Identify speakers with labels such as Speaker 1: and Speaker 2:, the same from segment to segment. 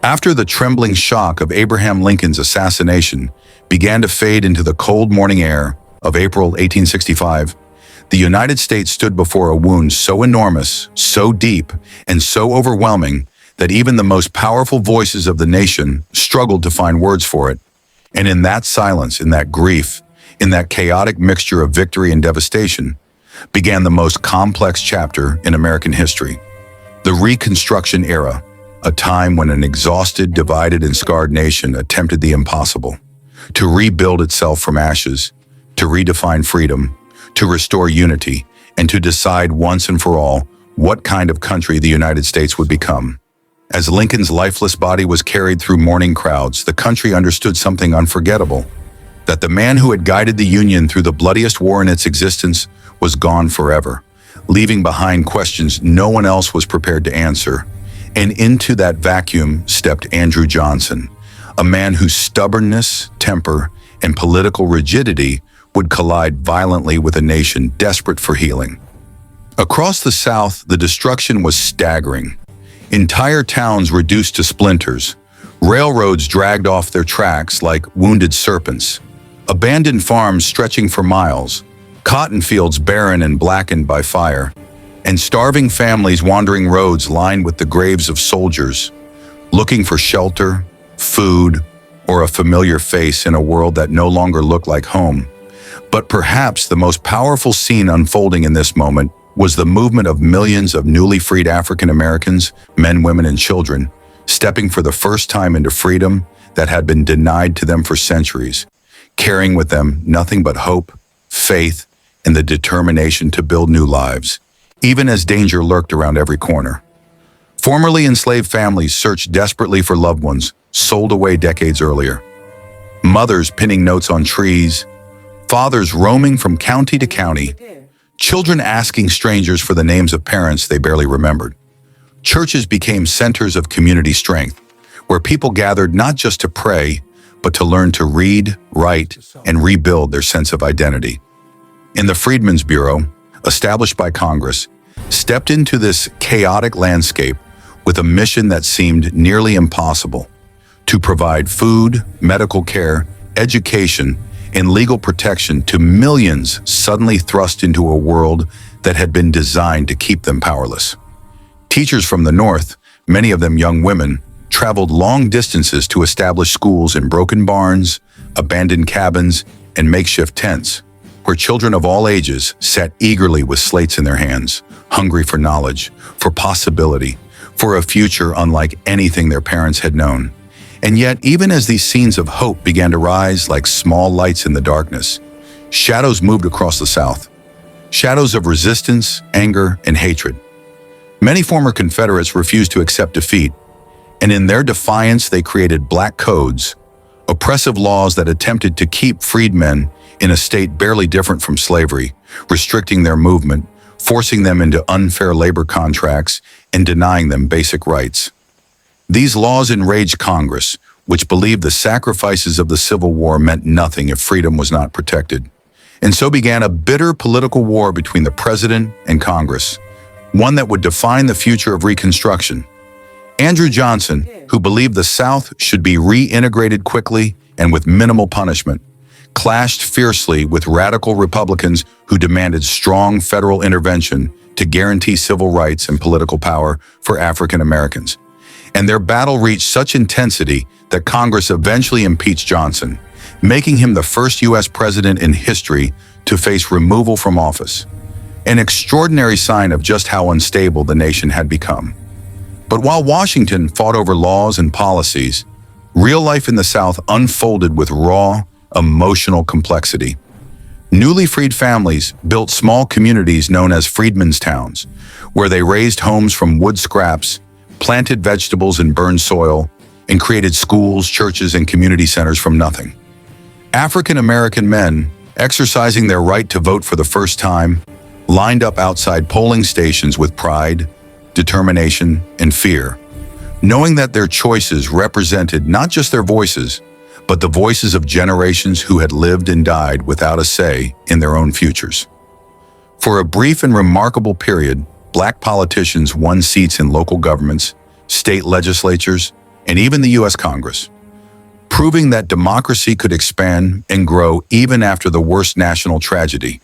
Speaker 1: After the trembling shock of Abraham Lincoln's assassination began to fade into the cold morning air of April 1865, the United States stood before a wound so enormous, so deep, and so overwhelming that even the most powerful voices of the nation struggled to find words for it. And in that silence, in that grief, in that chaotic mixture of victory and devastation, began the most complex chapter in American history, the Reconstruction era, a time when an exhausted, divided, and scarred nation attempted the impossible, to rebuild itself from ashes, to redefine freedom, to restore unity, and to decide once and for all what kind of country the United States would become. As Lincoln's lifeless body was carried through mourning crowds, the country understood something unforgettable, that the man who had guided the Union through the bloodiest war in its existence was gone forever, leaving behind questions no one else was prepared to answer. And into that vacuum stepped Andrew Johnson, a man whose stubbornness, temper, and political rigidity would collide violently with a nation desperate for healing. Across the South, the destruction was staggering. Entire towns reduced to splinters, railroads dragged off their tracks like wounded serpents, abandoned farms stretching for miles, cotton fields barren and blackened by fire, and starving families wandering roads lined with the graves of soldiers, looking for shelter, food, or a familiar face in a world that no longer looked like home. But perhaps the most powerful scene unfolding in this moment was the movement of millions of newly freed African Americans, men, women, and children, stepping for the first time into freedom that had been denied to them for centuries, carrying with them nothing but hope, faith, and the determination to build new lives, even as danger lurked around every corner. Formerly enslaved families searched desperately for loved ones sold away decades earlier. Mothers pinning notes on trees, fathers roaming from county to county, children asking strangers for the names of parents they barely remembered. Churches became centers of community strength, where people gathered not just to pray, but to learn to read, write, and rebuild their sense of identity. In the Freedmen's Bureau, established by Congress, stepped into this chaotic landscape with a mission that seemed nearly impossible: to provide food, medical care, education, and legal protection to millions suddenly thrust into a world that had been designed to keep them powerless. Teachers from the North, many of them young women, traveled long distances to establish schools in broken barns, abandoned cabins, and makeshift tents, where children of all ages sat eagerly with slates in their hands, hungry for knowledge, for possibility, for a future unlike anything their parents had known. And yet, even as these scenes of hope began to rise like small lights in the darkness, shadows moved across the South. Shadows of resistance, anger, and hatred. Many former Confederates refused to accept defeat, and in their defiance they created black codes, oppressive laws that attempted to keep freedmen in a state barely different from slavery, restricting their movement, forcing them into unfair labor contracts, and denying them basic rights. These laws enraged Congress, which believed the sacrifices of the Civil War meant nothing if freedom was not protected. And so began a bitter political war between the president and Congress, one that would define the future of Reconstruction. Andrew Johnson, who believed the South should be reintegrated quickly and with minimal punishment, clashed fiercely with radical Republicans who demanded strong federal intervention to guarantee civil rights and political power for African Americans. And their battle reached such intensity that Congress eventually impeached Johnson, making him the first U.S. president in history to face removal from office, an extraordinary sign of just how unstable the nation had become. But while Washington fought over laws and policies, real life in the South unfolded with raw, emotional complexity. Newly freed families built small communities known as Freedmen's Towns, where they raised homes from wood scraps, planted vegetables in burned soil, and created schools, churches, and community centers from nothing. African American men, exercising their right to vote for the first time, lined up outside polling stations with pride, determination, and fear, knowing that their choices represented not just their voices, but the voices of generations who had lived and died without a say in their own futures. For a brief and remarkable period, Black politicians won seats in local governments, state legislatures, and even the U.S. Congress, proving that democracy could expand and grow even after the worst national tragedy.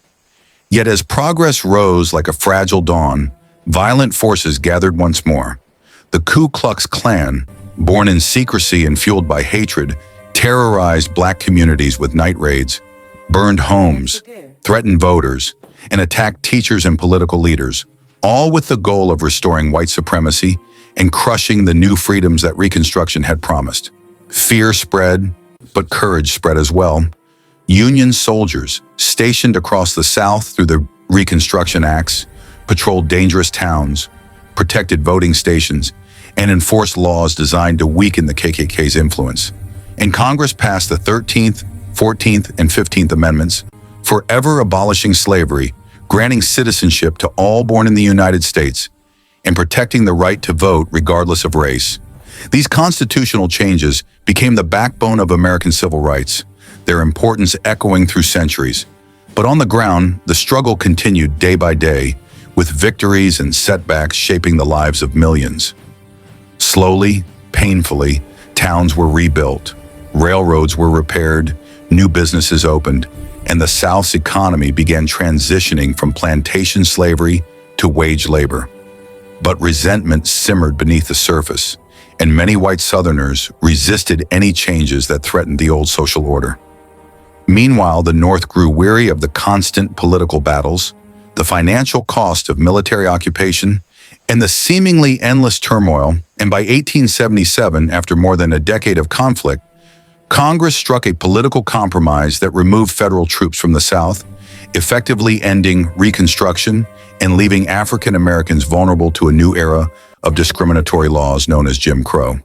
Speaker 1: Yet as progress rose like a fragile dawn, violent forces gathered once more. The Ku Klux Klan, born in secrecy and fueled by hatred, terrorized black communities with night raids, burned homes, threatened voters, and attacked teachers and political leaders, all with the goal of restoring white supremacy and crushing the new freedoms that Reconstruction had promised. Fear spread, but courage spread as well. Union soldiers, stationed across the South through the Reconstruction Acts, patrolled dangerous towns, protected voting stations, and enforced laws designed to weaken the KKK's influence. And Congress passed the 13th, 14th, and 15th Amendments, forever abolishing slavery, granting citizenship to all born in the United States, and protecting the right to vote regardless of race. These constitutional changes became the backbone of American civil rights, their importance echoing through centuries. But on the ground, the struggle continued day by day, with victories and setbacks shaping the lives of millions. Slowly, painfully, towns were rebuilt, railroads were repaired, new businesses opened, and the South's economy began transitioning from plantation slavery to wage labor. But resentment simmered beneath the surface, and many white Southerners resisted any changes that threatened the old social order. Meanwhile, the North grew weary of the constant political battles, the financial cost of military occupation, and the seemingly endless turmoil, and by 1877, after more than a decade of conflict, Congress struck a political compromise that removed federal troops from the South, effectively ending Reconstruction and leaving African Americans vulnerable to a new era of discriminatory laws known as Jim Crow.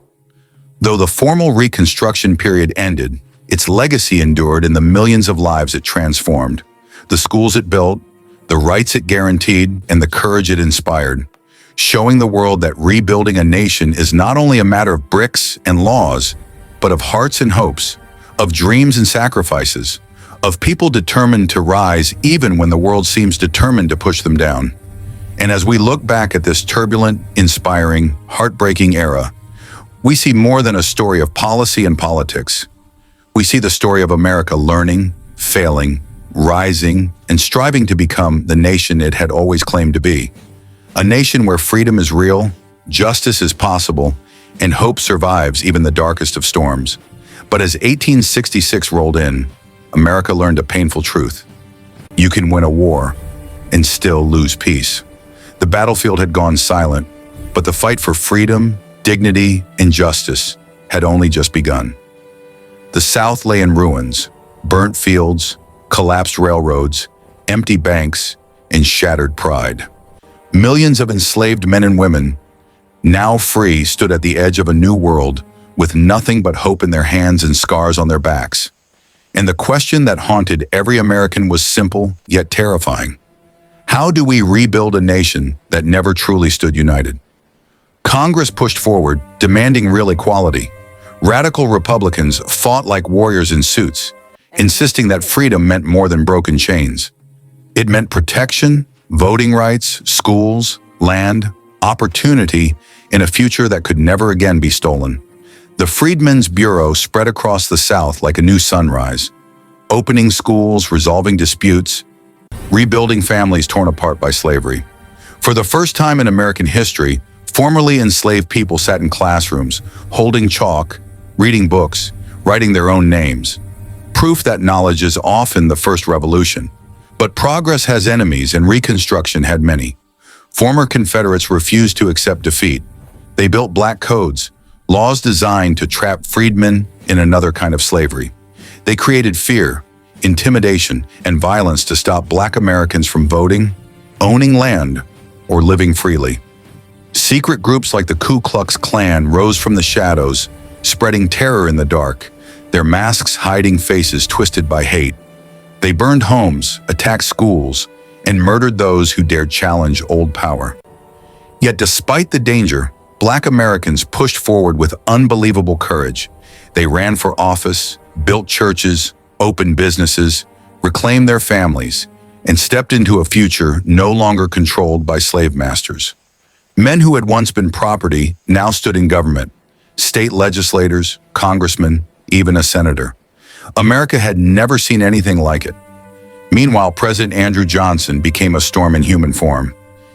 Speaker 1: Though the formal Reconstruction period ended, its legacy endured in the millions of lives it transformed, the schools it built, the rights it guaranteed, and the courage it inspired, showing the world that rebuilding a nation is not only a matter of bricks and laws, but of hearts and hopes, of dreams and sacrifices, of people determined to rise even when the world seems determined to push them down. And as we look back at this turbulent, inspiring, heartbreaking era, we see more than a story of policy and politics. We see the story of America learning, failing, rising, and striving to become the nation it had always claimed to be. A nation where freedom is real, justice is possible, and hope survives even the darkest of storms. But as 1866 rolled in, America learned a painful truth. You can win a war and still lose peace. The battlefield had gone silent, but the fight for freedom, dignity, and justice had only just begun. The South lay in ruins, burnt fields, collapsed railroads, empty banks, and shattered pride. Millions of enslaved men and women, now free, stood at the edge of a new world with nothing but hope in their hands and scars on their backs. And the question that haunted every American was simple yet terrifying. How do we rebuild a nation that never truly stood united? Congress pushed forward, demanding real equality. Radical Republicans fought like warriors in suits, insisting that freedom meant more than broken chains. It meant protection, voting rights, schools, land, opportunity, and a future that could never again be stolen. The Freedmen's Bureau spread across the South like a new sunrise, opening schools, resolving disputes, rebuilding families torn apart by slavery. For the first time in American history, formerly enslaved people sat in classrooms, holding chalk, reading books, writing their own names. Proof that knowledge is often the first revolution. But progress has enemies, and Reconstruction had many. Former Confederates refused to accept defeat. They built black codes, laws designed to trap freedmen in another kind of slavery. They created fear, intimidation, and violence to stop black Americans from voting, owning land, or living freely. Secret groups like the Ku Klux Klan rose from the shadows, spreading terror in the dark, their masks hiding faces twisted by hate. They burned homes, attacked schools, and murdered those who dared challenge old power. Yet despite the danger, Black Americans pushed forward with unbelievable courage. They ran for office, built churches, opened businesses, reclaimed their families, and stepped into a future no longer controlled by slave masters. Men who had once been property now stood in government, state legislators, congressmen, even a senator. America had never seen anything like it. Meanwhile, President Andrew Johnson became a storm in human form.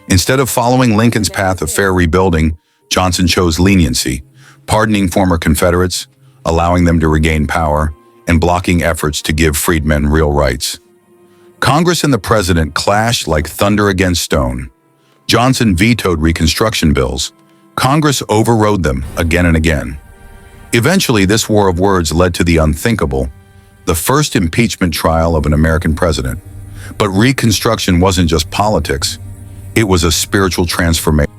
Speaker 1: Instead of following Lincoln's path of fair rebuilding, Johnson chose leniency, pardoning former Confederates, allowing them to regain power, and blocking efforts to give freedmen real rights. Congress and the president clashed like thunder against stone. Johnson vetoed Reconstruction bills. Congress overrode them again and again. Eventually, this war of words led to the unthinkable, the first impeachment trial of an American president. But Reconstruction wasn't just politics. It was a spiritual transformation.